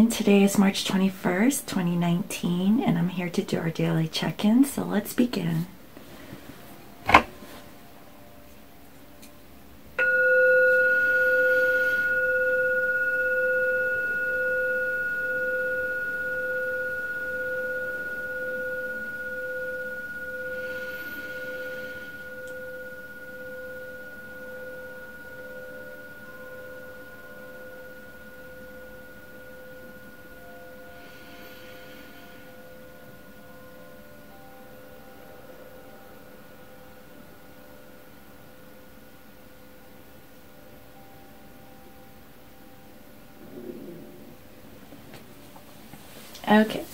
morning. Today is March 21st, 2019, and I'm here to do our daily check-in, so let's begin. Okay,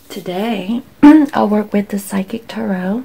today I'll work with the Psychic Tarot.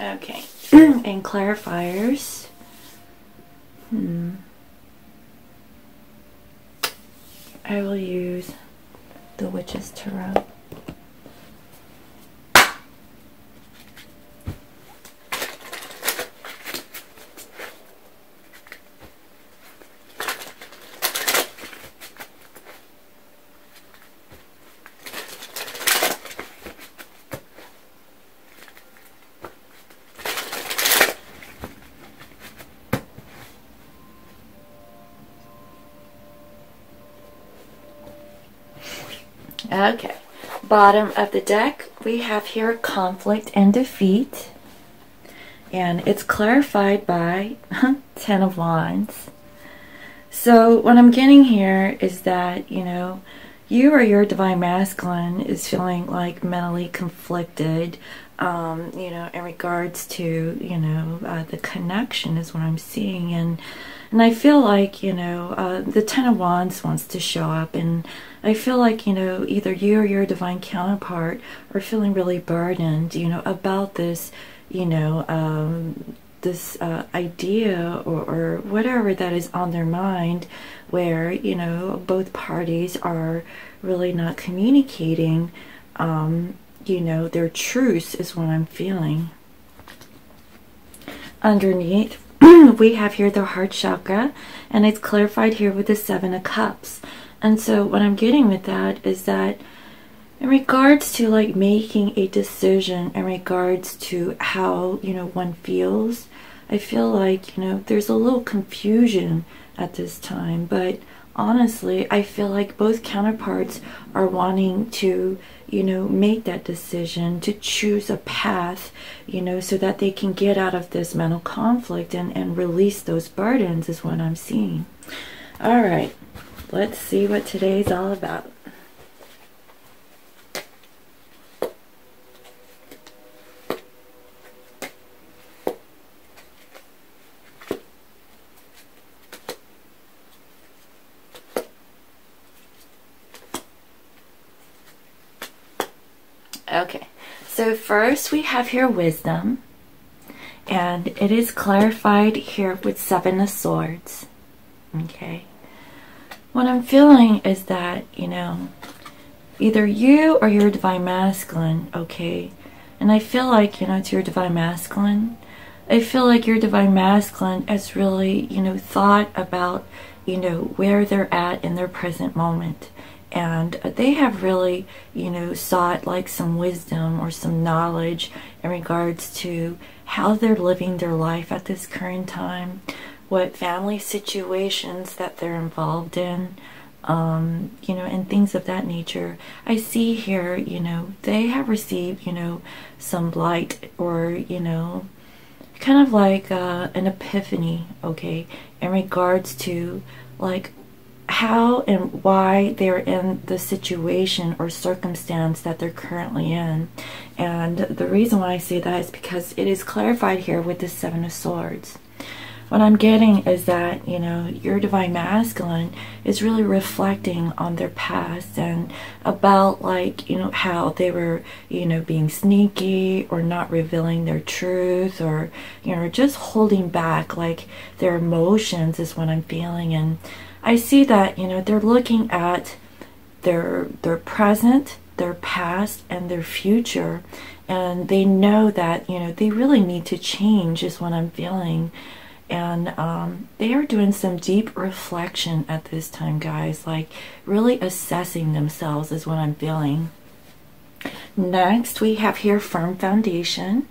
Okay, and clarifiers. I will use the Witch's Tarot. Okay, bottom of the deck, we have here conflict and defeat, and it's clarified by Ten of Wands. So what I'm getting here is that, you or your divine masculine is feeling like mentally conflicted, in regards to, the connection is what I'm seeing. And I feel like, the Ten of Wands wants to show up, and I feel like, either you or your divine counterpart are feeling really burdened, about this, this idea or whatever that is on their mind, where, both parties are really not communicating, their truths is what I'm feeling. Underneath, we have here the heart chakra, and it's clarified here with the Seven of Cups. And so what I'm getting with that is that in regards to like making a decision in regards to how, one feels, I feel like, there's a little confusion at this time. But honestly, I feel like both counterparts are wanting to, make that decision, to choose a path, so that they can get out of this mental conflict and release those burdens is what I'm seeing. All right, let's see what today's all about. Okay, so first we have here wisdom, and it is clarified here with Seven of Swords. Okay, what I'm feeling is that, either you or your divine masculine, okay, and I feel like, it's your divine masculine. I feel like your divine masculine has really, thought about, where they're at in their present moment. And they have really, sought like some wisdom or some knowledge in regards to how they're living their life at this current time, what family situations that they're involved in, and things of that nature. I see here, they have received, some light or, kind of like an epiphany, okay, in regards to like how and why they're in the situation or circumstance that they're currently in. And the reason why I say that is because it is clarified here with the Seven of Swords. What I'm getting is that, you know, your divine masculine is really reflecting on their past and about, like, you know, how they were, you know, being sneaky or not revealing their truth, or, you know, just holding back, like, their emotions is what I'm feeling. And I see that, you know, they're looking at their present, their past, and their future, and they know that, you know, they really need to change is what I'm feeling. And they are doing some deep reflection at this time, guys, like really assessing themselves is what I'm feeling. Next, we have here firm foundation,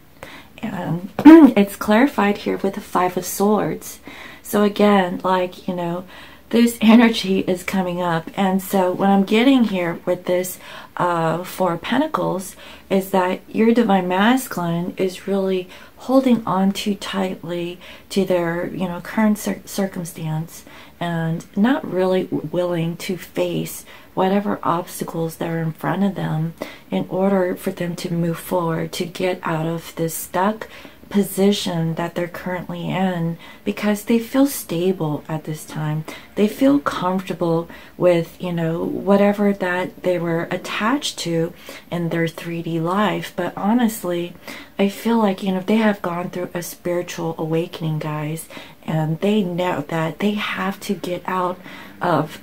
and it's clarified here with the Five of Swords. So again, like, you know, this energy is coming up. And so what I'm getting here with this Four of Pentacles is that your divine masculine is really holding on too tightly to their, you know, current circumstance, and not really willing to face whatever obstacles that are in front of them in order for them to move forward, to get out of this stuck position that they're currently in, because they feel stable at this time. They feel comfortable with, you know, whatever that they were attached to in their 3D life. But honestly, I feel like, you know, they have gone through a spiritual awakening, guys, and they know that they have to get out of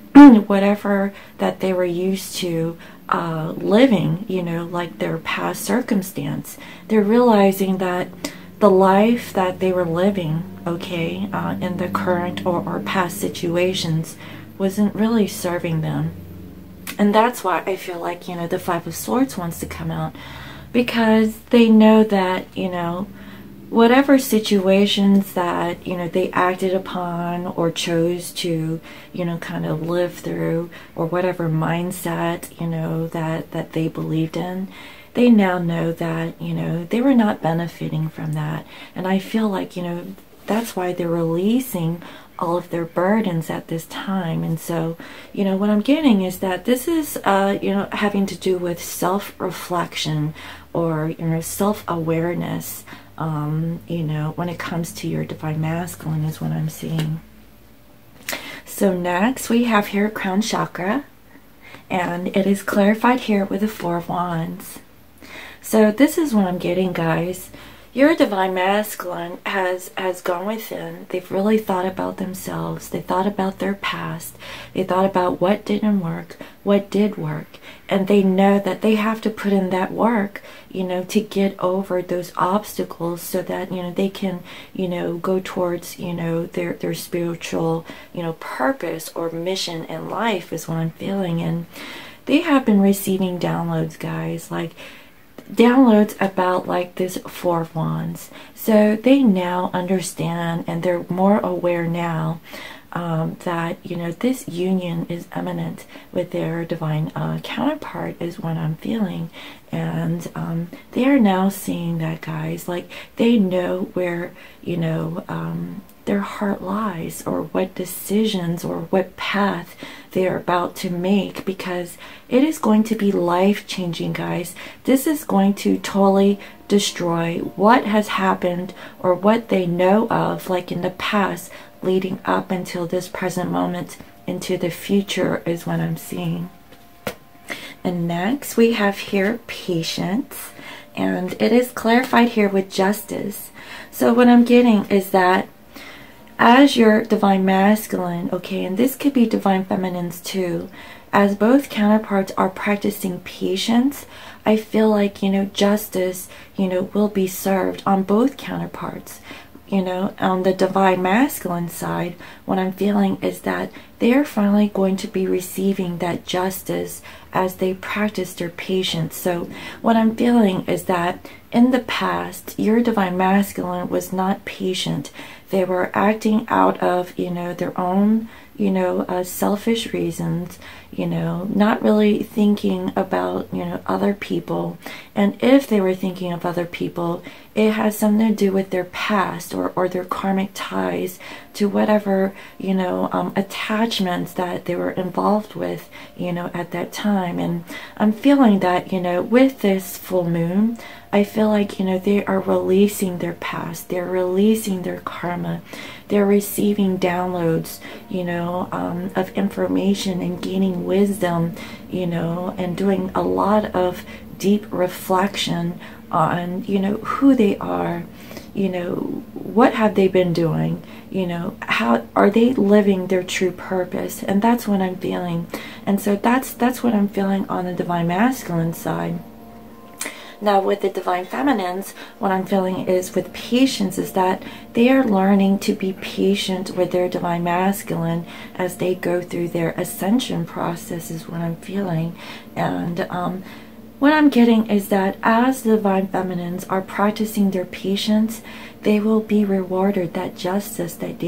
whatever that they were used to living, you know, like their past circumstance. They're realizing that the life that they were living, okay, in the current or past situations wasn't really serving them. And that's why I feel like, you know, the Five of Swords wants to come out, because they know that, you know, whatever situations that, you know, they acted upon or chose to, you know, kind of live through, or whatever mindset, you know, that they believed in, they now know that, you know, they were not benefiting from that. And I feel like, you know, that's why they're releasing all of their burdens at this time. And so, you know, what I'm getting is that this is, you know, having to do with self-reflection, or, you know, self-awareness, you know, when it comes to your divine masculine is what I'm seeing. So next we have here crown chakra, and it is clarified here with the Four of Wands. So this is what I'm getting, guys. Your divine masculine has gone within. They've really thought about themselves. They thought about their past. They thought about what didn't work, what did work. And they know that they have to put in that work, you know, to get over those obstacles, so that, you know, they can, you know, go towards, you know, their spiritual, you know, purpose or mission in life is what I'm feeling. And they have been receiving downloads, guys, like downloads about like this Four of Wands. So they now understand, and they're more aware now that, you know, this union is imminent with their divine counterpart is what I'm feeling. And they are now seeing that, guys, like they know where, you know, their heart lies, or what decisions or what path they are about to make, because it is going to be life-changing, guys. This is going to totally destroy what has happened or what they know of, like in the past, leading up until this present moment into the future is what I'm seeing. And next we have here patience, and it is clarified here with justice. So what I'm getting is that as your divine masculine, okay, and this could be divine feminines too, as both counterparts are practicing patience, I feel like, you know, justice, you know, will be served on both counterparts. You know, on the divine masculine side, what I'm feeling is that they are finally going to be receiving that justice as they practice their patience. So what I'm feeling is that in the past, your divine masculine was not patient. They were acting out of, you know, their own you know, selfish reasons, you know, not really thinking about, you know, other people. And if they were thinking of other people, it has something to do with their past or their karmic ties to whatever, you know, attachments that they were involved with, you know, at that time. And I'm feeling that, you know, with this full moon, I feel like, you know, they are releasing their past. They're releasing their karma. They're receiving downloads, you know, of information and gaining wisdom, you know, and doing a lot of deep reflection on, you know, who they are, you know, what have they been doing, you know, how are they living their true purpose. And that's what I'm feeling. And so that's what I'm feeling on the divine masculine side. Now with the divine feminines, what I'm feeling is with patience is that they are learning to be patient with their divine masculine as they go through their ascension process is what I'm feeling. And what I'm getting is that as the divine feminines are practicing their patience, they will be rewarded that justice that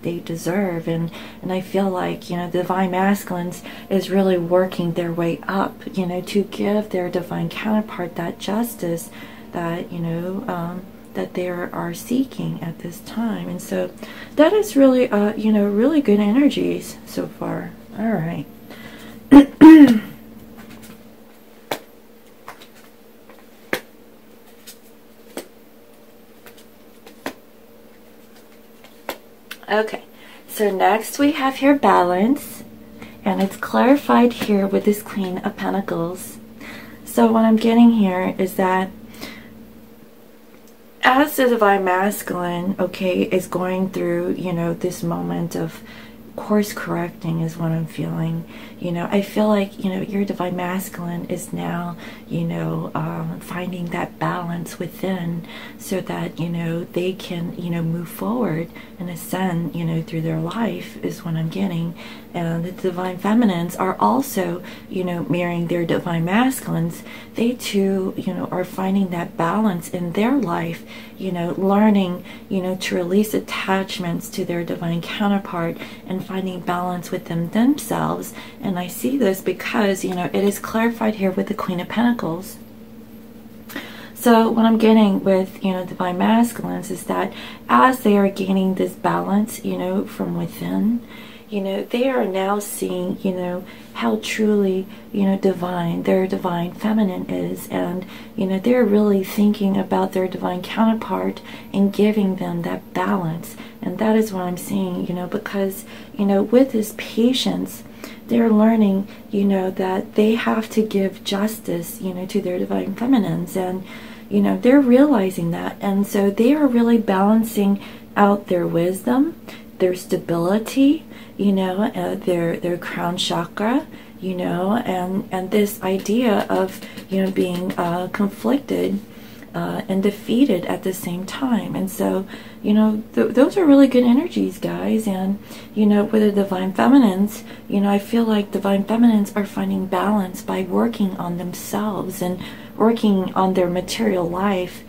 they deserve. And I feel like, you know, the divine masculines is really working their way up, you know, to give their divine counterpart that justice that, you know, that they are seeking at this time. And so that is really, you know, really good energies so far. All right. Okay, so next we have here balance, and it's clarified here with this Queen of Pentacles. So what I'm getting here is that as the divine masculine, okay, is going through, you know, this moment of course correcting is what I'm feeling. You know, I feel like, you know, your divine masculine is now, you know, finding that balance within so that, you know, they can, you know, move forward and ascend, you know, through their life is what I'm getting. And the divine feminines are also, you know, mirroring their divine masculines. They too, you know, are finding that balance in their life, you know, learning, you know, to release attachments to their divine counterpart and finding balance within themselves. And I see this because, you know, it is clarified here with the Queen of Pentacles. So what I'm getting with, you know, divine masculines is that as they are gaining this balance, you know, from within, you know, they are now seeing, you know, how truly, you know, divine their divine feminine is. And, you know, they're really thinking about their divine counterpart and giving them that balance. And that is what I'm seeing, you know, because, you know, with this patience, they're learning, you know, that they have to give justice, you know, to their divine feminines. And, you know, they're realizing that. And so they are really balancing out their wisdom, their stability, you know, their crown chakra, you know, and this idea of, you know, being conflicted and defeated at the same time. And so, you know, those are really good energies, guys. And, you know, with the divine feminines, you know, I feel like divine feminines are finding balance by working on themselves and working on their material life.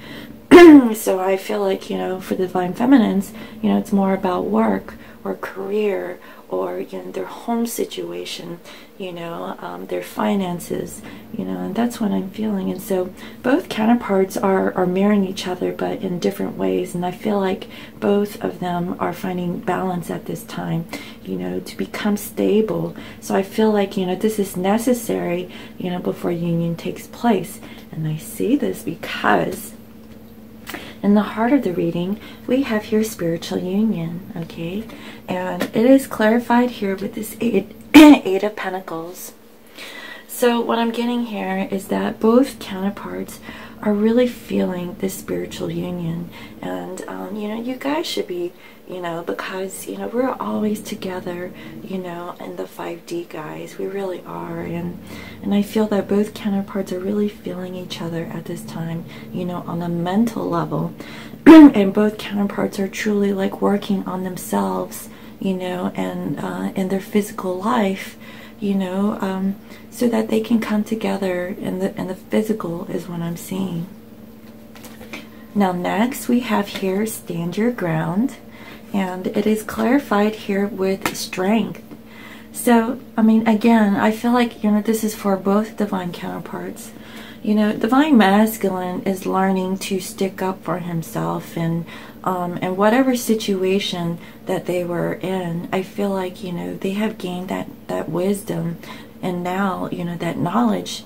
So I feel like, you know, for the divine feminines, you know, it's more about work or career or, you know, their home situation, you know, their finances, you know, and that's what I'm feeling. And so both counterparts are mirroring each other, but in different ways. And I feel like both of them are finding balance at this time, you know, to become stable. So I feel like, you know, this is necessary, you know, before union takes place. And I see this because in the heart of the reading, we have here spiritual union, okay? And it is clarified here with this Eight of Pentacles. So what I'm getting here is that both counterparts are really feeling this spiritual union. And, you know, you guys should be, you know, because, you know, we're always together, you know, in the 5D, guys. We really are. And I feel that both counterparts are really feeling each other at this time, you know, on a mental level. And both counterparts are truly like working on themselves, you know, and in their physical life, you know, so that they can come together in the physical is what I'm seeing. Now next we have here stand your ground. and it is clarified here with strength. So, I mean, again, I feel like, this is for both divine counterparts. Divine masculine is learning to stick up for himself, and whatever situation that they were in, I feel like, they have gained that wisdom, and now, that knowledge,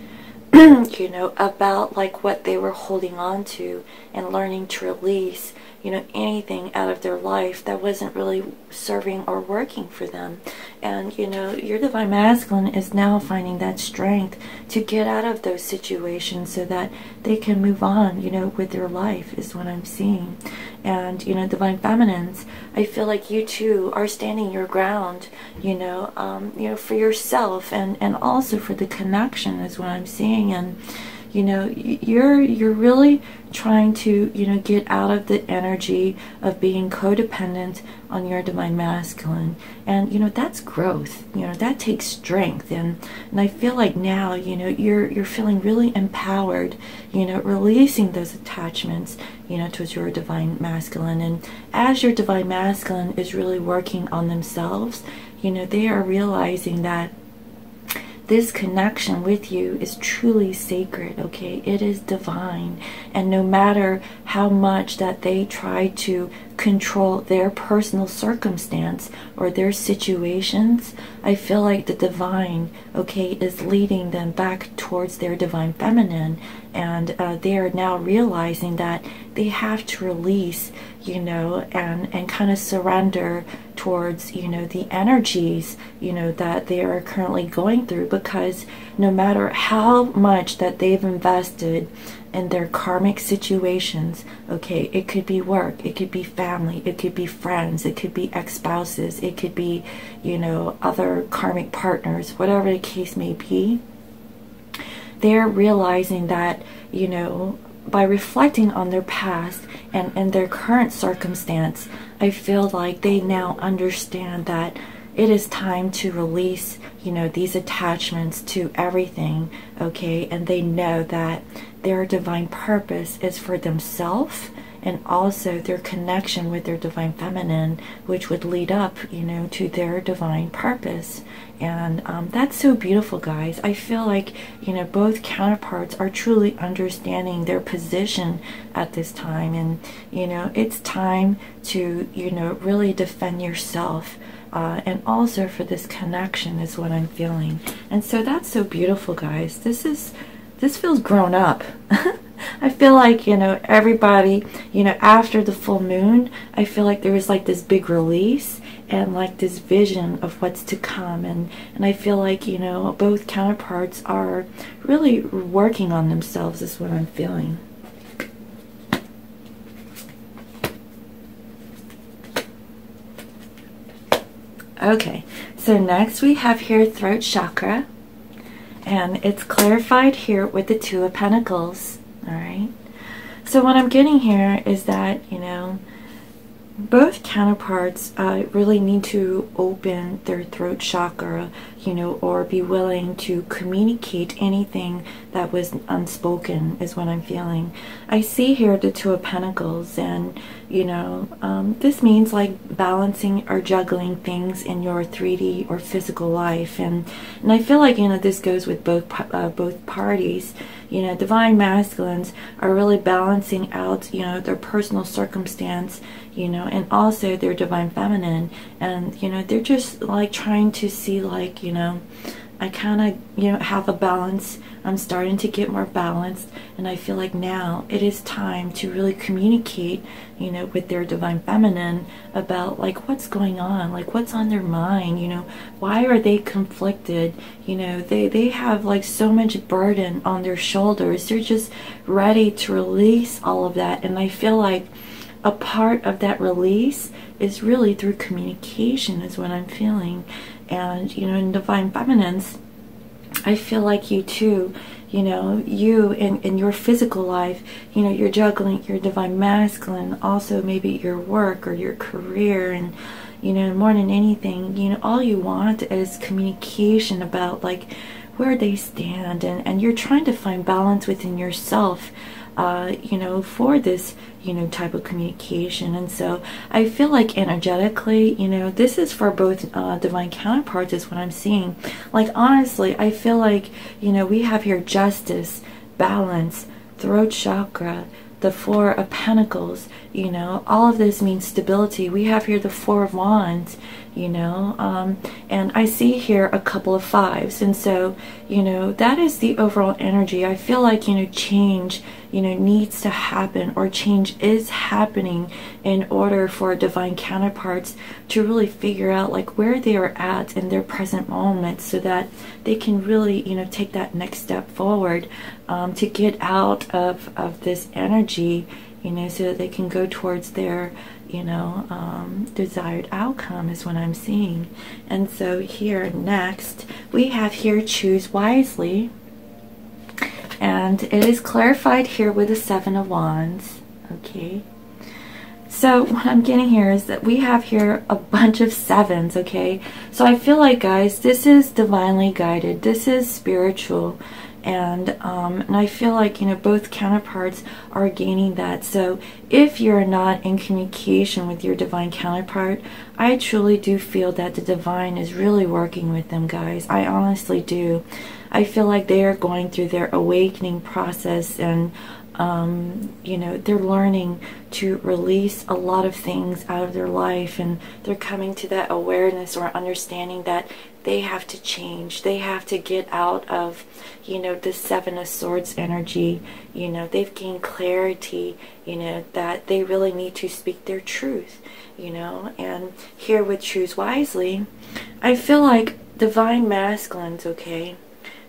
about like what they were holding on to, and learning to release, anything out of their life that wasn't really serving or working for them. And, your divine masculine is now finding that strength to get out of those situations so that they can move on, with their life, is what I'm seeing. And, divine feminines, I feel like you too are standing your ground, for yourself, and also for the connection, is what I'm seeing. And, you're really trying to, get out of the energy of being codependent on your divine masculine. And, that's growth, that takes strength. And I feel like now, you're feeling really empowered, releasing those attachments, towards your divine masculine. And as your divine masculine is really working on themselves, they are realizing that this connection with you is truly sacred, okay? It is divine. And no matter how much that they try to control their personal circumstance or their situations, I feel like the divine, okay, is leading them back towards their divine feminine. And they are now realizing that they have to release, and kind of surrender towards, the energies, that they are currently going through. Because no matter how much that they've invested in their karmic situations, okay, it could be work, it could be family, it could be friends, it could be ex-spouses, it could be, other karmic partners, whatever the case may be, they're realizing that, by reflecting on their past and their current circumstance, I feel like they now understand that it is time to release, these attachments to everything, okay? And they know that their divine purpose is for themselves, and also their connection with their divine feminine, which would lead up, to their divine purpose. And that's so beautiful, guys. I feel like, both counterparts are truly understanding their position at this time. And, it's time to, really defend yourself. And also for this connection is what I'm feeling. And so that's so beautiful, guys. This feels grown up. I feel like, everybody, after the full moon, I feel like there was like this big release and like this vision of what's to come. And I feel like, both counterparts are really working on themselves, is what I'm feeling. Okay, so next we have here throat chakra, and it's clarified here with the Two of Pentacles. All right, so what I'm getting here is that, both counterparts really need to open their throat chakra, or be willing to communicate anything that was unspoken, is what I'm feeling. I see here the Two of Pentacles, and this means like balancing or juggling things in your 3D or physical life. And I feel like, this goes with both parties. Divine masculines are really balancing out, their personal circumstance, and also their divine feminine. And, they're just like trying to see like, I kind of, have a balance. I'm starting to get more balanced. And I feel like now it is time to really communicate, with their divine feminine about like what's going on, like what's on their mind, why are they conflicted? They have like so much burden on their shoulders. They're just ready to release all of that. And I feel like a part of that release is really through communication, is what I'm feeling. And, in divine feminines, I feel like you too, you in your physical life, you're juggling your divine masculine, also maybe your work or your career. And, more than anything, all you want is communication about like where they stand. And you're trying to find balance within yourself, you know, for this, you know, type of communication. And so I feel like energetically, you know, this is for both divine counterparts is what I'm seeing. Like, honestly, I feel like, you know, we have here justice, balance, throat chakra, the Four of Pentacles, you know, all of this means stability. We have here the Four of Wands, you know, and I see here a couple of fives. And so, you know, that is the overall energy. I feel like, you know, change, you know, needs to happen, or change is happening in order for divine counterparts to really figure out like where they are at in their present moment, so that they can really, you know, take that next step forward, to get out of this energy, you know, so that they can go towards their, you know, desired outcome is what I'm seeing. And so here next we have here choose wisely, and it is clarified here with the Seven of Wands. Okay, so what I'm getting here is that we have here a bunch of sevens. Okay, so I feel like, guys, this is divinely guided, this is spiritual. And I feel like, you know, both counterparts are gaining that. So if you're not in communication with your divine counterpart, I truly do feel that the divine is really working with them, guys. I honestly do. I feel like they are going through their awakening process, and you know, they're learning to release a lot of things out of their life, and they're coming to that awareness or understanding that they have to change. They have to get out of, you know, the Seven of Swords energy. You know, they've gained clarity, you know, that they really need to speak their truth, you know. And here with choose wisely, I feel like divine masculines, okay,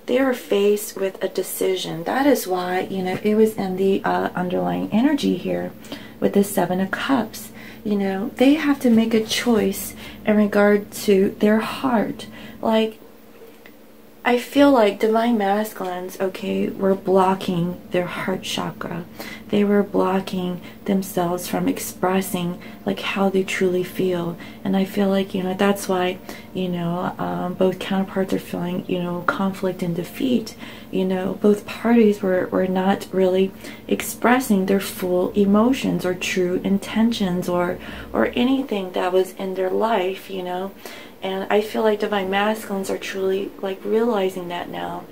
they are faced with a decision. That is why, you know, it was in the underlying energy here with the Seven of Cups. You know, they have to make a choice in regard to their heart. Like, I feel like divine masculines, okay, were blocking their heart chakra. They were blocking themselves from expressing like how they truly feel. And I feel like, you know, that's why, you know, both counterparts are feeling, you know, conflict and defeat. You know, both parties were not really expressing their full emotions or true intentions, or anything that was in their life, you know. And I feel like divine masculines are truly like realizing that now,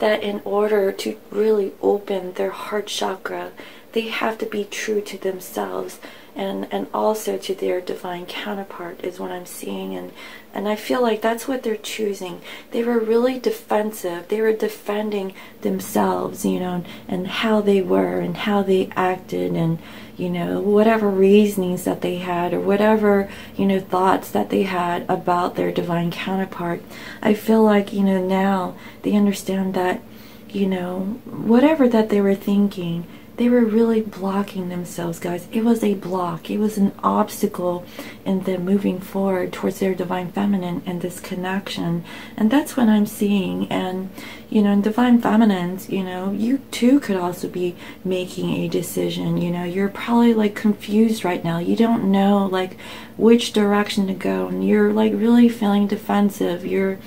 that in order to really open their heart chakra, they have to be true to themselves, and also to their divine counterpart is what I'm seeing. And I feel like that's what they're choosing. They were really defensive. They were defending themselves, you know, and how they were and how they acted, and, you know, whatever reasonings that they had, or whatever, you know, thoughts that they had about their divine counterpart. I feel like, you know, now they understand that, you know, whatever that they were thinking, they were really blocking themselves, guys. It was a block. It was an obstacle in them moving forward towards their divine feminine and this connection. And that's what I'm seeing. And, you know, in divine feminines, you know, you too could also be making a decision. You know, you're probably like confused right now. You don't know like which direction to go, and you're like really feeling defensive. You're,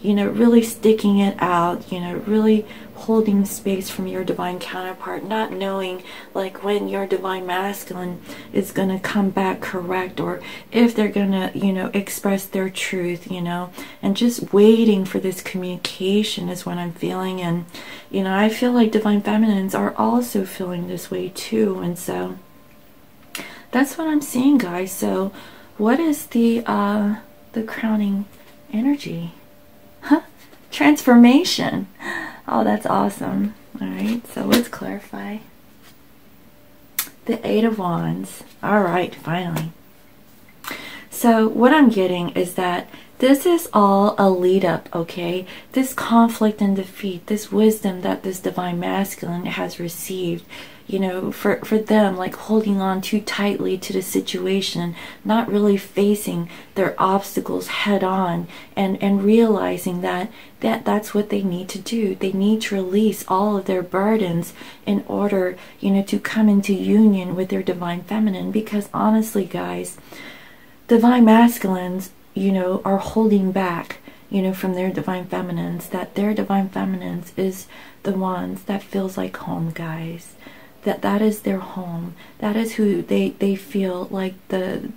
you know, really sticking it out, you know, really holding space from your divine counterpart, not knowing like when your divine masculine is going to come back correct, or if they're going to, you know, express their truth, you know, and just waiting for this communication is what I'm feeling. And, you know, I feel like divine feminines are also feeling this way too. And so that's what I'm seeing, guys. So what is the crowning energy? Transformation. Oh, that's awesome. All right, so let's clarify. The Eight of Wands. All right, finally. So what I'm getting is that this is all a lead up, okay? This conflict and defeat, this wisdom that this divine masculine has received, you know, for them, like holding on too tightly to the situation, not really facing their obstacles head on, and realizing that that's what they need to do. They need to release all of their burdens in order, you know, to come into union with their divine feminine. Because honestly, guys, divine masculines, you know, are holding back. you know, from their divine feminines, that their divine feminines is the ones that feels like home, guys. That is their home. That is who they feel like the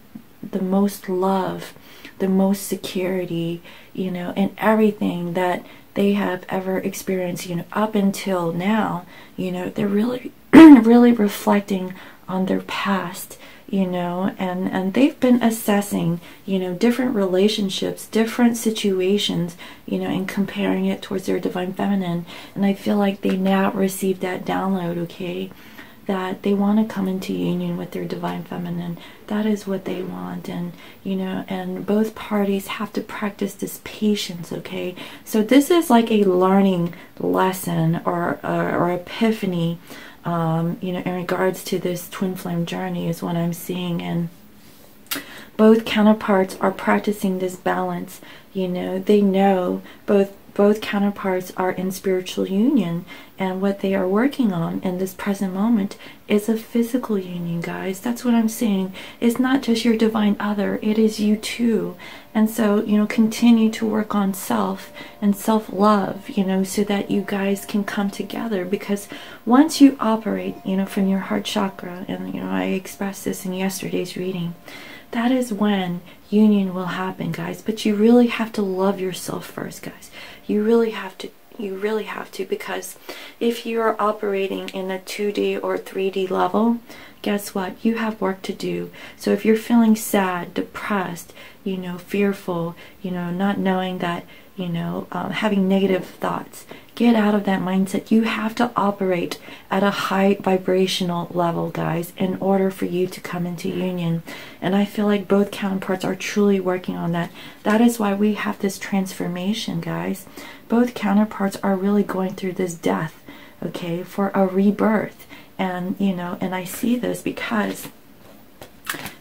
most love, the most security, you know, and everything that they have ever experienced, you know, up until now. You know, they're really really reflecting on their past, you know, and they've been assessing, you know, different relationships, different situations, you know, and comparing it towards their divine feminine. And I feel like they now receive that download, okay, that they want to come into union with their divine feminine. That is what they want. And you know, and both parties have to practice this patience, okay? So this is like a learning lesson or epiphany, you know, in regards to this twin flame journey is what I'm seeing. And both counterparts are practicing this balance. You know, they know both counterparts are in spiritual union, and what they are working on in this present moment is a physical union, guys. That's what I'm saying. It's not just your divine other, it is you too. And so, you know, continue to work on self and self-love, you know, so that you guys can come together. Because once you operate, you know, from your heart chakra, and you know, I expressed this in yesterday's reading, that is when union will happen, guys. But you really have to love yourself first, guys. You really have to. You really have to, because if you are operating in a 2D or 3D level, guess what? You have work to do. So if you're feeling sad, depressed, you know, fearful, you know, not knowing that, you know, having negative thoughts, get out of that mindset. You have to operate at a high vibrational level, guys, in order for you to come into union. And I feel like both counterparts are truly working on that. That is why we have this transformation, guys. Both counterparts are really going through this death, okay, for a rebirth. And, you know, and I see this because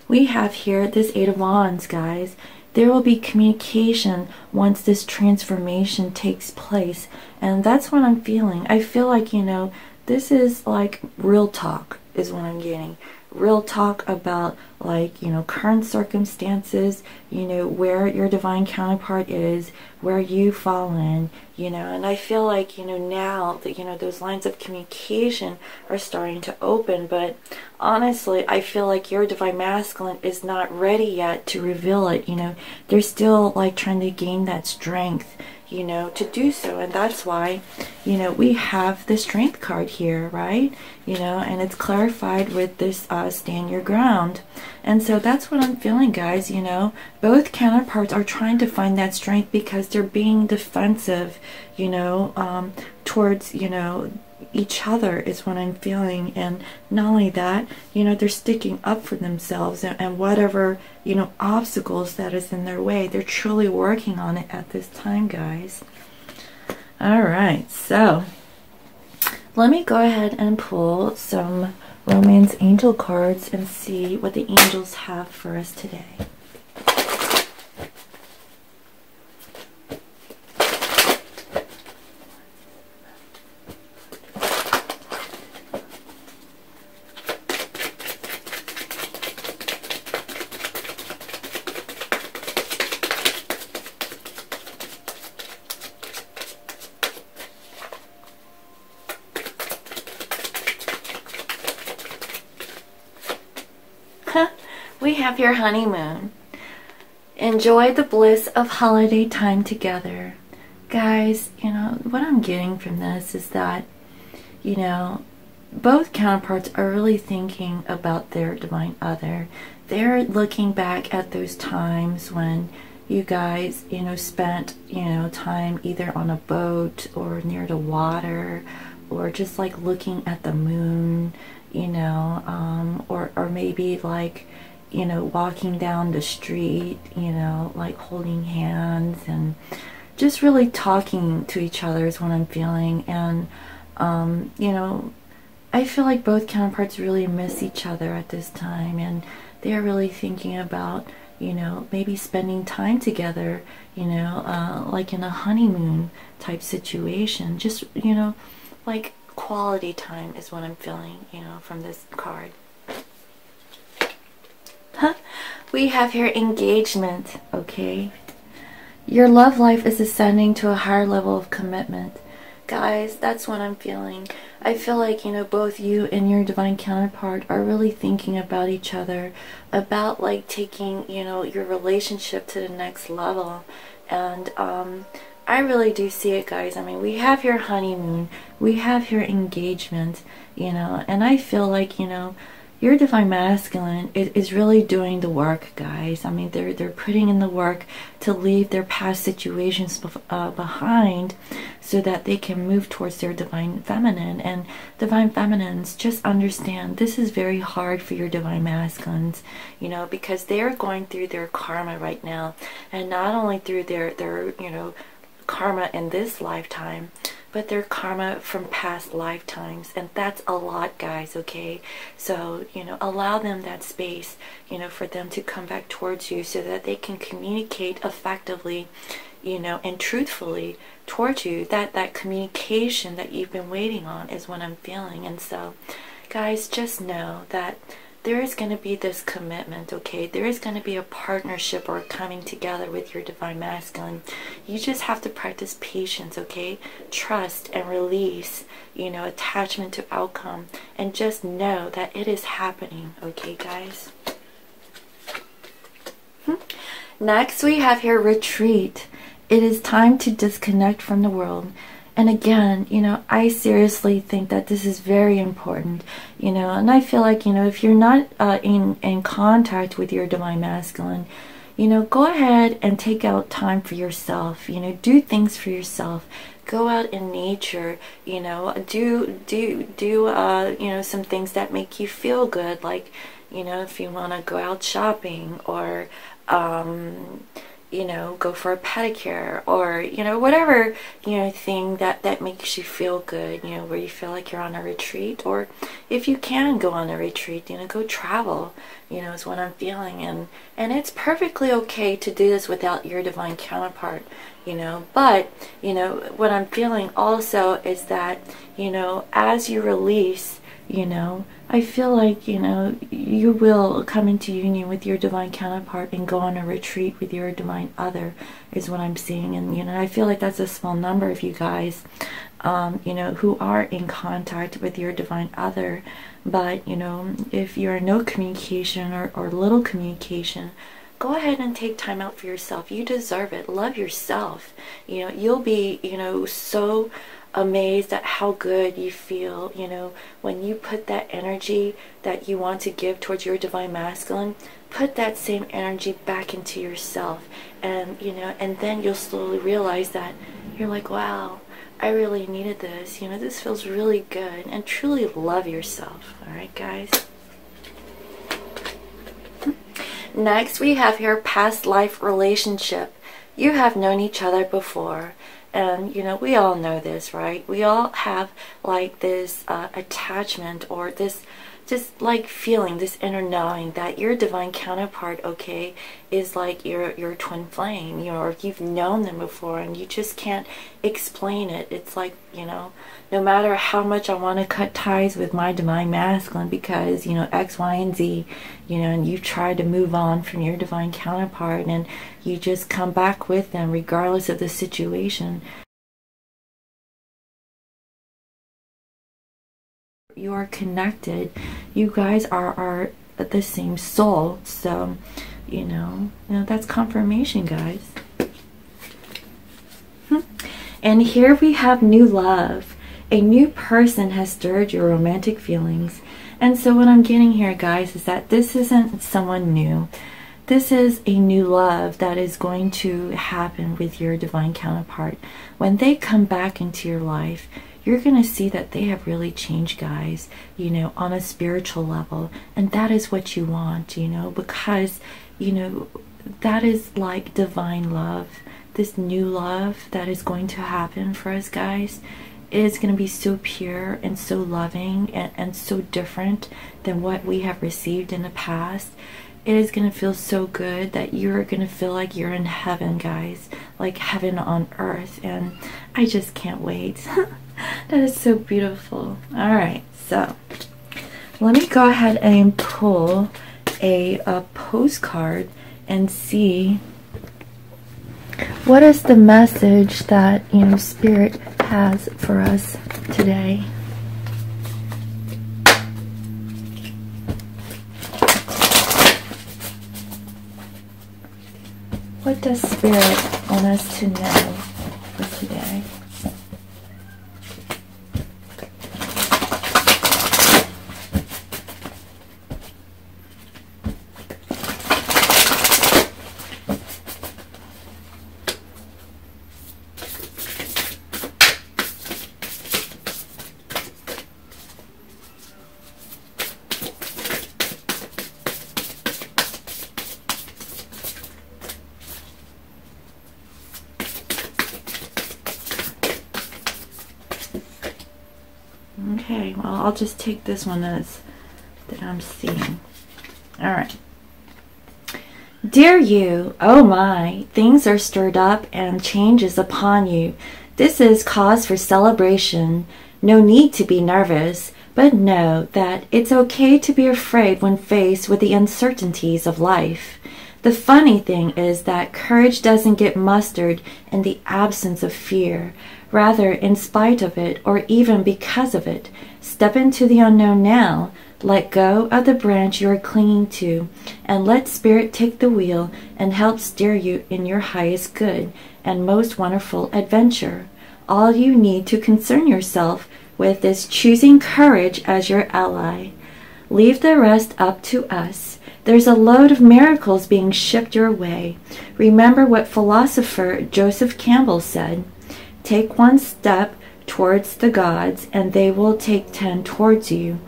we have here this Eight of Wands, guys. There will be communication once this transformation takes place. And that's what I'm feeling. I feel like, you know, this is like real talk is what I'm getting. Real talk about, like, you know, current circumstances, you know, where your divine counterpart is, where you fall in, you know. And I feel like, you know, now that, you know, those lines of communication are starting to open. But honestly, I feel like your divine masculine is not ready yet to reveal it. You know, they're still like trying to gain that strength, you know, to do so. And that's why, you know, we have the strength card here, right? You know, and it's clarified with this stand your ground. And so that's what I'm feeling, guys. You know, both counterparts are trying to find that strength because they're being defensive, you know, towards, you know, each other is what I'm feeling. And not only that, you know, they're sticking up for themselves, and whatever, you know, obstacles that is in their way, they're truly working on it at this time, guys. All right, so let me go ahead and pull some romance angel cards and see what the angels have for us today. We have your honeymoon. Enjoy the bliss of holiday time together. Guys, you know, what I'm getting from this is that, you know, both counterparts are really thinking about their divine other. They're looking back at those times when you guys, you know, spent, you know, time either on a boat or near the water, or just like looking at the moon, you know, or maybe like, you know, walking down the street, you know, like holding hands and just really talking to each other is what I'm feeling. And, you know, I feel like both counterparts really miss each other at this time, and they're really thinking about, you know, maybe spending time together, you know, like in a honeymoon type situation. Just, you know, like quality time is what I'm feeling, you know, from this card. We have here engagement, okay? your love life is ascending to a higher level of commitment. Guys, that's what I'm feeling. I feel like, you know, both you and your divine counterpart are really thinking about each other, about like taking, you know, your relationship to the next level. And I really do see it, guys. I mean, we have your honeymoon, we have your engagement, you know, and I feel like, you know, your divine masculine is really doing the work, guys. I mean, they're putting in the work to leave their past situations behind so that they can move towards their divine feminine. And divine feminines, just understand, this is very hard for your divine masculines, you know, because they're going through their karma right now. And not only through their you know, karma in this lifetime, but their karma from past lifetimes. And that's a lot, guys, okay? So, you know, allow them that space, you know, for them to come back towards you so that they can communicate effectively, you know, and truthfully towards you. That communication that you've been waiting on is what I'm feeling. And so, guys, just know that there is going to be this commitment, okay? There is going to be a partnership or a coming together with your divine masculine. You just have to practice patience, okay? Trust and release, you know, attachment to outcome, and just know that it is happening, okay, guys? Next, we have here retreat. It is time to disconnect from the world. And again, you know, I seriously think that this is very important, you know, and I feel like, you know, if you're not in contact with your divine masculine, you know, go ahead and take out time for yourself, you know, do things for yourself. Go out in nature, you know, do you know, some things that make you feel good, like, you know, if you want to go out shopping, or you know, go for a pedicure, or, you know, whatever, you know, thing that makes you feel good, you know, where you feel like you're on a retreat. Or if you can go on a retreat, you know, go travel, you know, is what I'm feeling. And it's perfectly okay to do this without your divine counterpart, you know. But, you know, what I'm feeling also is that, you know, as you release, you know, I feel like, you know, you will come into union with your divine counterpart and go on a retreat with your divine other, is what I'm seeing. And, you know, I feel like that's a small number of you guys, you know, who are in contact with your divine other. But, you know, if you're in no communication or little communication, go ahead and take time out for yourself. You deserve it. Love yourself. You know, you'll be, you know, so amazed at how good you feel, you know, when you put that energy that you want to give towards your divine masculine, put that same energy back into yourself. And, you know, and then you'll slowly realize that you're like, wow, I really needed this, you know, this feels really good. And truly love yourself. All right, guys. Next, we have here past life relationship. You have known each other before. And, you know, we all know this, right? We all have like this attachment, or this just like feeling, this inner knowing that your divine counterpart, okay, is like your twin flame, you know, or you've known them before and you just can't explain it. It's like, you know, no matter how much I want to cut ties with my divine masculine because, you know, X, Y, and Z, you know, and you've tried to move on from your divine counterpart and you just come back with them regardless of the situation. You are connected. You guys are the same soul. So, you know that's confirmation, guys. And here we have new love. A new person has stirred your romantic feelings. And so what I'm getting here, guys, is that this isn't someone new. This is a new love that is going to happen with your divine counterpart. When they come back into your life, you're going to see that they have really changed, guys, you know, on a spiritual level. And that is what you want, you know, because, you know, that is like divine love. This new love that is going to happen for us, guys, is going to be so pure and so loving and so different than what we have received in the past. It is going to feel so good that you're going to feel like you're in heaven, guys, like heaven on earth. And I just can't wait. That is so beautiful. All right, so let me go ahead and pull a postcard and see what is the message that, you know, Spirit has for us today? What does Spirit want us to know for today? Okay, well, I'll just take this one as that I'm seeing. All right. Dear you, oh my, things are stirred up and change is upon you. This is cause for celebration. No need to be nervous, but know that it's okay to be afraid when faced with the uncertainties of life. The funny thing is that courage doesn't get mustered in the absence of fear. Rather, in spite of it, or even because of it, step into the unknown now. Let go of the branch you are clinging to, and let Spirit take the wheel and help steer you in your highest good and most wonderful adventure. All you need to concern yourself with is choosing courage as your ally. Leave the rest up to us. There's a load of miracles being shipped your way. Remember what philosopher Joseph Campbell said. Take one step towards the gods, and they will take 10 towards you.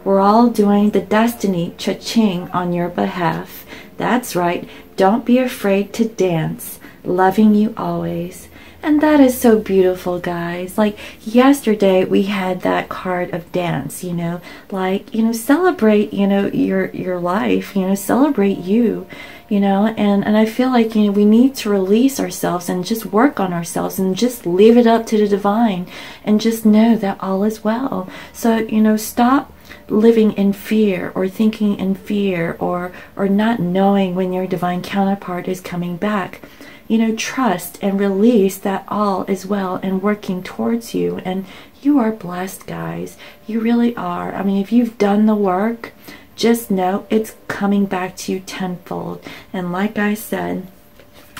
We're all doing the destiny cha-ching on your behalf. That's right. Don't be afraid to dance. Loving you always. And that is so beautiful, guys. Like yesterday we had that card of dance, you know, like, you know, celebrate, you know, your life, you know, celebrate you, you know, and I feel like, you know, we need to release ourselves and just work on ourselves and just leave it up to the divine and just know that all is well. So, you know, stop living in fear or thinking in fear or not knowing when your divine counterpart is coming back. You know, trust and release that all is well and working towards you. And you are blessed, guys. You really are. I mean, if you've done the work, just know it's coming back to you tenfold. And like I said,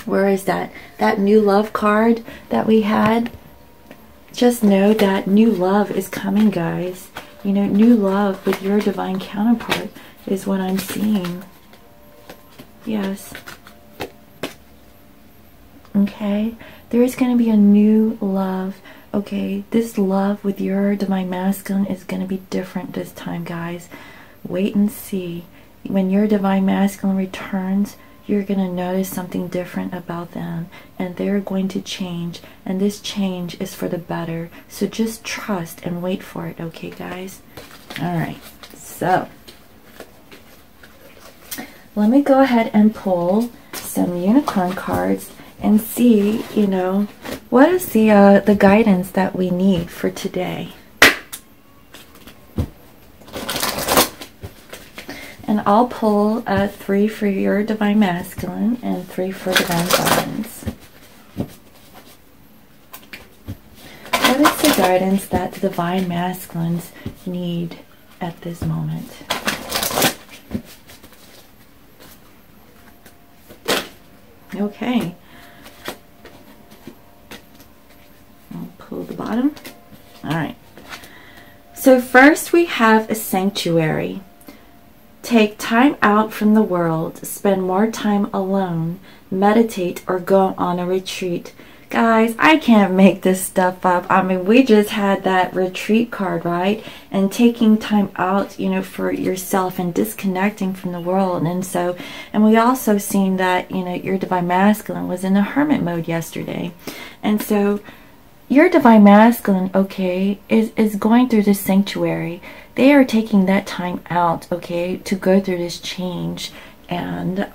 where is that new love card that we had? Just know that new love is coming, guys. You know, new love with your divine counterpart is what I'm seeing. Yes. Okay, there is going to be a new love. Okay, this love with your divine masculine is going to be different this time, guys. Wait and see. When your divine masculine returns, you're going to notice something different about them, and they're going to change, and this change is for the better. So just trust and wait for it, okay, guys? All right, so let me go ahead and pull some unicorn cards and see, you know, what is the guidance that we need for today. And I'll pull 3 for your divine masculine and 3 for divine feminines. What is the guidance that the divine masculines need at this moment? Okay. Pull the bottom. All right. So first we have a sanctuary. Take time out from the world. Spend more time alone. Meditate or go on a retreat. Guys, I can't make this stuff up. I mean, we just had that retreat card, right? And taking time out, you know, for yourself and disconnecting from the world. And so, and we also seen that, you know, your divine masculine was in a hermit mode yesterday. And so your divine masculine, okay, is going through this sanctuary. They are taking that time out, okay, to go through this change. And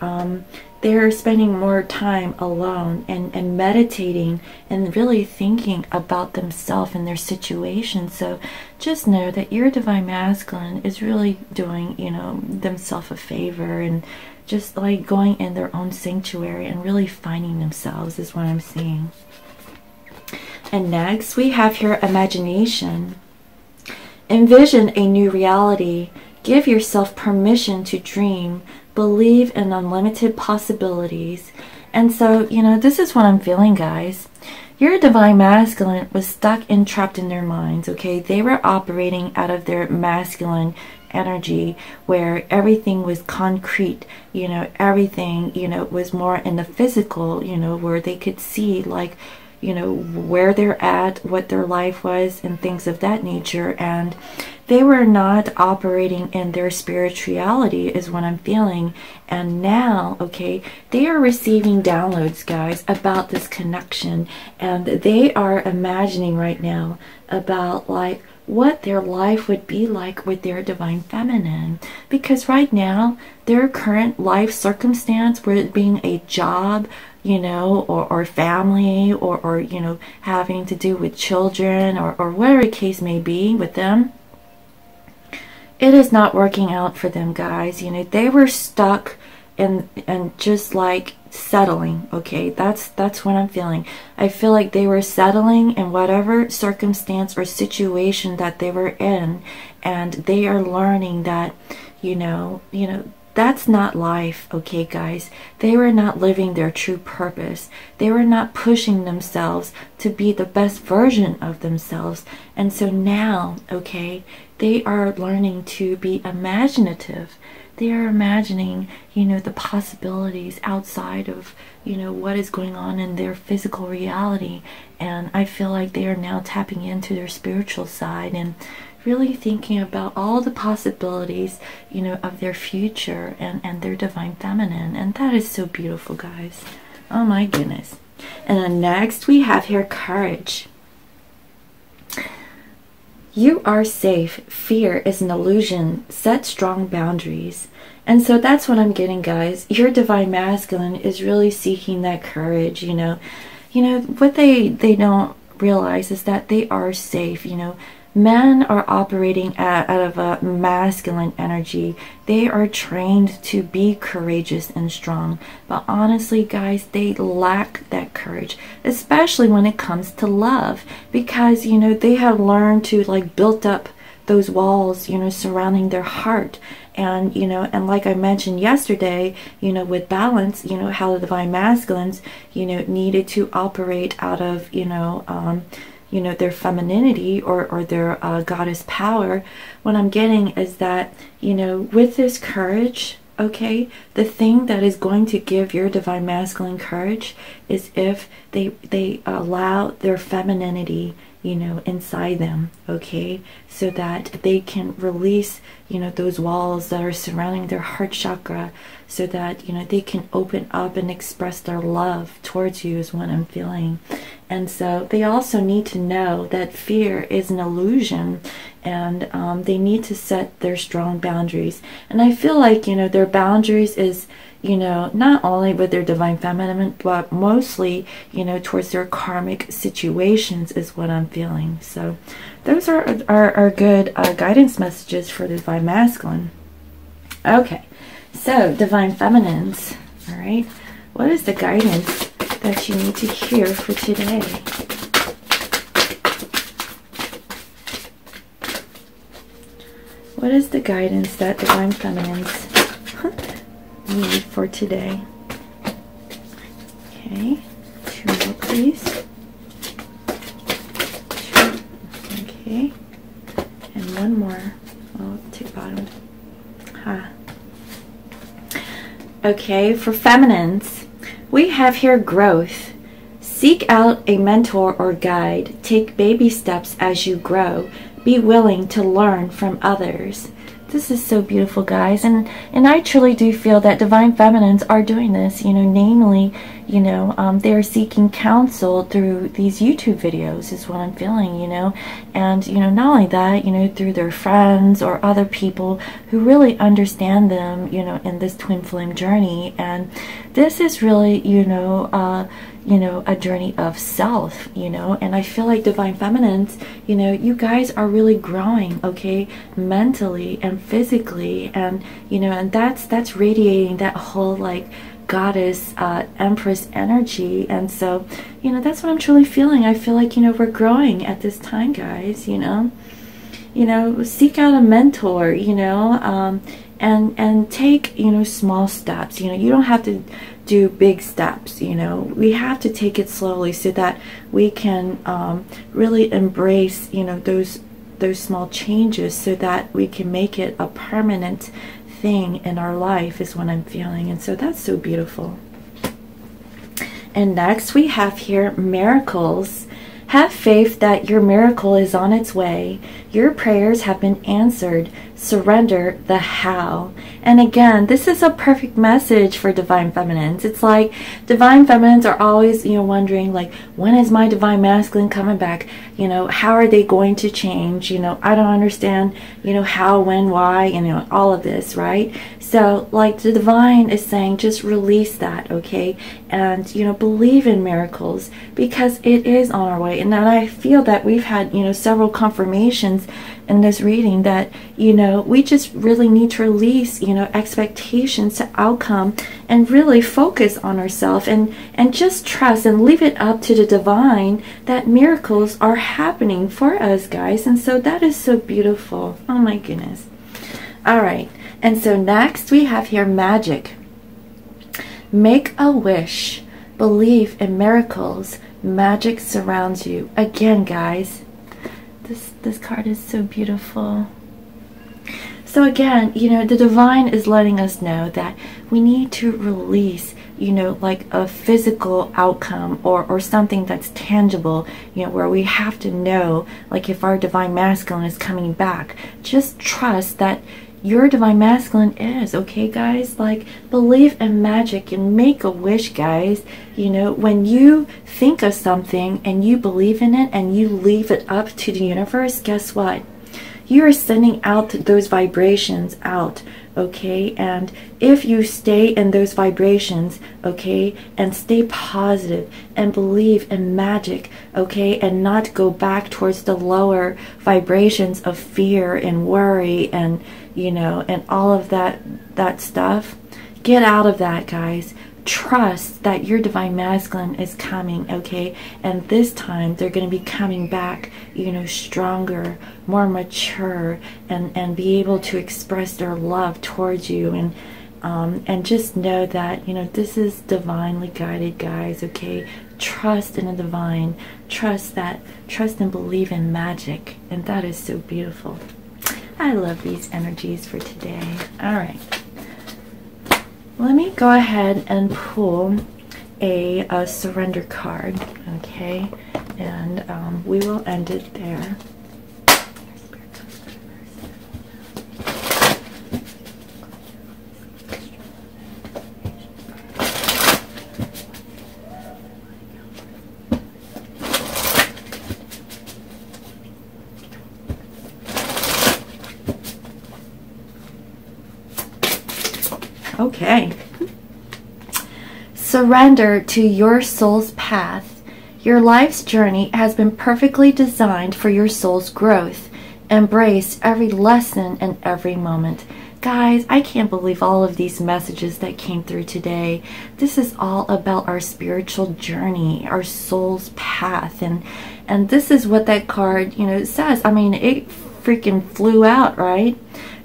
they're spending more time alone and meditating and really thinking about themselves and their situation. So just know that your divine masculine is really doing, you know, themselves a favor and just like going in their own sanctuary and really finding themselves is what I'm seeing. And next we have here imagination. Envision a new reality. Give yourself permission to dream. Believe in unlimited possibilities. And so, you know, this is what I'm feeling, guys. Your divine masculine was stuck and trapped in their minds, okay? They were operating out of their masculine energy where everything was concrete, you know, everything, you know, was more in the physical, you know, where they could see, like, you know, where they're at, what their life was, and things of that nature. And they were not operating in their spirituality is what I'm feeling. And now, okay, they are receiving downloads, guys, about this connection. And they are imagining right now about, like, what their life would be like with their divine feminine. Because right now, their current life circumstance, whether it being a job, you know, or family, or you know, having to do with children, or whatever the case may be with them, it is not working out for them, guys. You know, they were stuck and just like settling, okay? That's what I'm feeling. I feel like they were settling in whatever circumstance or situation that they were in, and they are learning that, you know, that's not life, okay, guys? They were not living their true purpose. They were not pushing themselves to be the best version of themselves. And so now, okay, they are learning to be imaginative. They are imagining, you know, the possibilities outside of, you know, what is going on in their physical reality. And I feel like they are now tapping into their spiritual side and really thinking about all the possibilities, you know, of their future and their divine feminine. And that is so beautiful, guys. Oh my goodness. And then next we have here courage. You are safe. Fear is an illusion. Set strong boundaries. And so that's what I'm getting, guys. Your divine masculine is really seeking that courage, you know. You know, what they don't realize is that they are safe, you know. Men are operating out of a masculine energy. They are trained to be courageous and strong. But honestly, guys, they lack that courage, especially when it comes to love. Because, you know, they have learned to, like, build up those walls, you know, surrounding their heart. And, you know, and like I mentioned yesterday, you know, with balance, you know, how the divine masculines, you know, needed to operate out of, you know, their femininity or their goddess power. What I'm getting is that, you know, with this courage, okay, the thing that is going to give your divine masculine courage is if they allow their femininity, you know, inside them, okay, so that they can release, you know, those walls that are surrounding their heart chakra, so that, you know, they can open up and express their love towards you is what I'm feeling. And so they also need to know that fear is an illusion, and they need to set their strong boundaries. And I feel like, you know, their boundaries is, you know, not only with their divine feminine, but mostly, you know, towards their karmic situations is what I'm feeling. So those are good guidance messages for the divine masculine. Okay, so divine feminines, all right, what is the guidance that you need to hear for today? What is the guidance that divine feminines need for today? Okay, 2 more, please. 2. Okay, and 1 more. I'll take bottom. Okay, for feminines, we have here growth. Seek out a mentor or guide. Take baby steps as you grow. Be willing to learn from others. This is so beautiful, guys, and I truly do feel that divine feminines are doing this, you know, namely, you know, they are seeking counsel through these YouTube videos is what I'm feeling, you know, and, you know, not only that, you know, through their friends or other people who really understand them, you know, in this twin flame journey. And this is really, you know, you know, a journey of self, you know. And I feel like Divine Feminines, you know, you guys are really growing, okay, mentally and physically, and you know, and that's radiating that whole like goddess, empress energy. And so, you know, that's what I'm truly feeling. I feel like, you know, we're growing at this time, guys. You know, seek out a mentor, you know, and take, you know, small steps. You know, you don't have to do big steps. You know, we have to take it slowly so that we can really embrace, you know, those small changes, so that we can make it a permanent thing in our life, is what I'm feeling. And so that's so beautiful. And next we have here miracles. Have faith that your miracle is on its way. Your prayers have been answered. Surrender the how. And again, this is a perfect message for Divine Feminines. It's like Divine Feminines are always, you know, wondering like, when is my Divine Masculine coming back? You know, how are they going to change? You know, I don't understand, you know, how, when, why, you know, all of this, right? So like the Divine is saying, just release that, okay? And, you know, believe in miracles, because it is on our way. And then I feel that we've had, you know, several confirmations in this reading that, you know, we just really need to release, you know, expectations to outcome, and really focus on ourselves, and just trust and leave it up to the Divine that miracles are happening for us, guys. And so that is so beautiful. Oh my goodness. All right. And so next we have here magic. Make a wish. Believe in miracles. Magic surrounds you. Again, guys, this card is so beautiful. So again, you know, the Divine is letting us know that we need to release, you know, like a physical outcome, or something that's tangible, you know, where we have to know, like if our Divine Masculine is coming back. Just trust that your Divine Masculine is, okay, guys? Like, believe in magic and make a wish, guys. You know, when you think of something and you believe in it and you leave it up to the universe, guess what? You are sending out those vibrations out, okay? And if you stay in those vibrations, okay, and stay positive and believe in magic, okay, and not go back towards the lower vibrations of fear and worry and, you know, and all of that stuff, get out of that, guys. Trust that your Divine Masculine is coming, okay? And this time they're going to be coming back, you know, stronger, more mature, and be able to express their love towards you. And just know that, you know, this is divinely guided, guys, okay? Trust in the Divine. Trust and believe in magic. And that is so beautiful. I love these energies for today. All right. Let me go ahead and pull a surrender card, okay? And we will end it there. Okay. Surrender to your soul's path. Your life's journey has been perfectly designed for your soul's growth. Embrace every lesson and every moment. Guys, I can't believe all of these messages that came through today. This is all about our spiritual journey, our soul's path. And this is what that card, you know, says. I mean, it freaking flew out, right?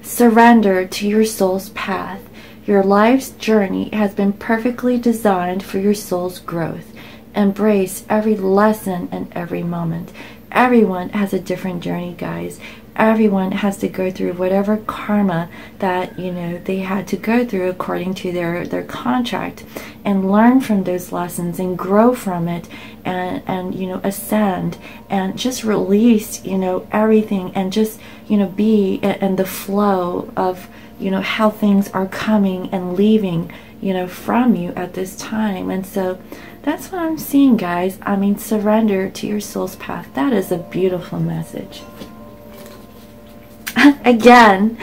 Surrender to your soul's path. Your life's journey has been perfectly designed for your soul's growth. Embrace every lesson and every moment. Everyone has a different journey, guys. Everyone has to go through whatever karma that, you know, they had to go through according to their contract, and learn from those lessons and grow from it, and you know, ascend and just release, you know, everything, and just, you know, be in the flow of, you know, how things are coming and leaving, you know, from you at this time. And so that's what I'm seeing, guys. I mean, surrender to your soul's path. That is a beautiful message. Again,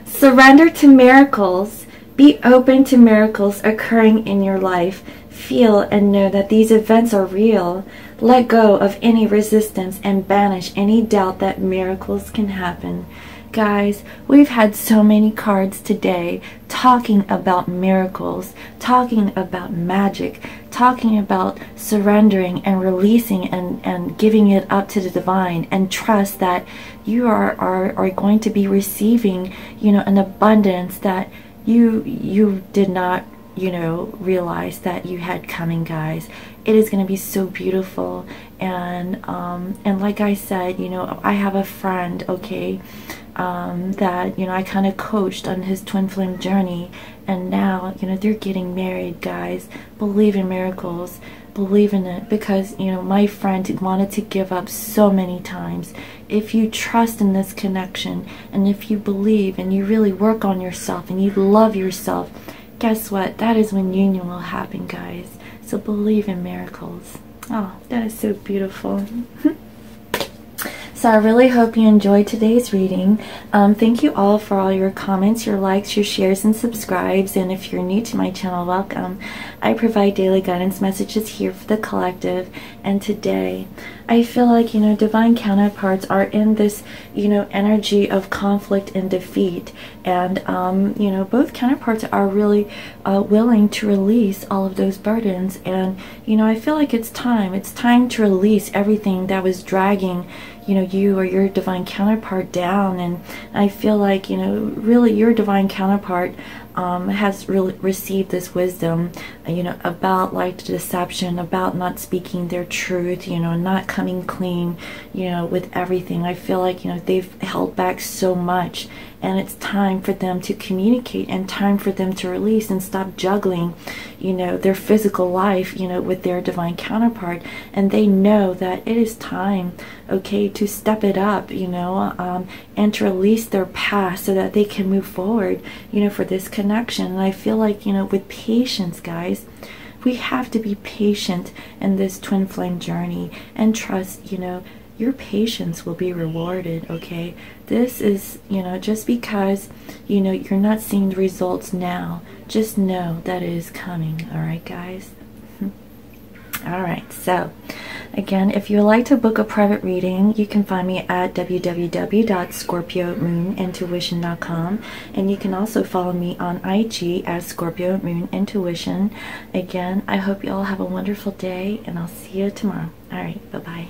surrender to miracles. Be open to miracles occurring in your life. feel and know that these events are real. Let go of any resistance and banish any doubt that miracles can happen. Guys, we've had so many cards today talking about miracles, talking about magic, talking about surrendering and releasing and giving it up to the divine, and trust that you are going to be receiving, you know, an abundance that you did not, you know, realize that you had coming, guys. It is going to be so beautiful. And like I said, you know, I have a friend, okay, that, you know, I kind of coached on his twin flame journey, and now, you know, they're getting married, guys. Believe in miracles. Believe in it, because, you know, my friend wanted to give up so many times. If you trust in this connection, and if you believe and you really work on yourself and you love yourself, guess what? That is when union will happen, guys. So believe in miracles. Oh, that is so beautiful. So I really hope you enjoyed today's reading. Thank you all for all your comments, your likes, your shares, and subscribes. And if you're new to my channel, welcome. I provide daily guidance messages here for the collective. And today, I feel like, you know, divine counterparts are in this, you know, energy of conflict and defeat. And, you know, both counterparts are really willing to release all of those burdens. And, you know, I feel like it's time. It's time to release everything that was dragging, you know, you or your divine counterpart down. And I feel like, you know, really your divine counterpart has really received this wisdom, you know, about like deception, about not speaking their truth, you know, not coming clean, you know, with everything. I feel like, you know, they've held back so much, and it's time for them to communicate and time for them to release and stop juggling, you know, their physical life, you know, with their divine counterpart. And they know that it is time, okay, to step it up, you know, and to release their past so that they can move forward, you know, for this connection. And I feel like, you know, with patience, guys, we have to be patient in this twin flame journey, and trust, you know, your patience will be rewarded, okay? This is, you know, just because, you know, you're not seeing the results now, just know that it is coming, all right, guys? All right, so again, if you would like to book a private reading, you can find me at www.scorpiomoonintuition.com, and you can also follow me on IG as Scorpio Moon Intuition. Again, I hope you all have a wonderful day, and I'll see you tomorrow. All right, bye-bye.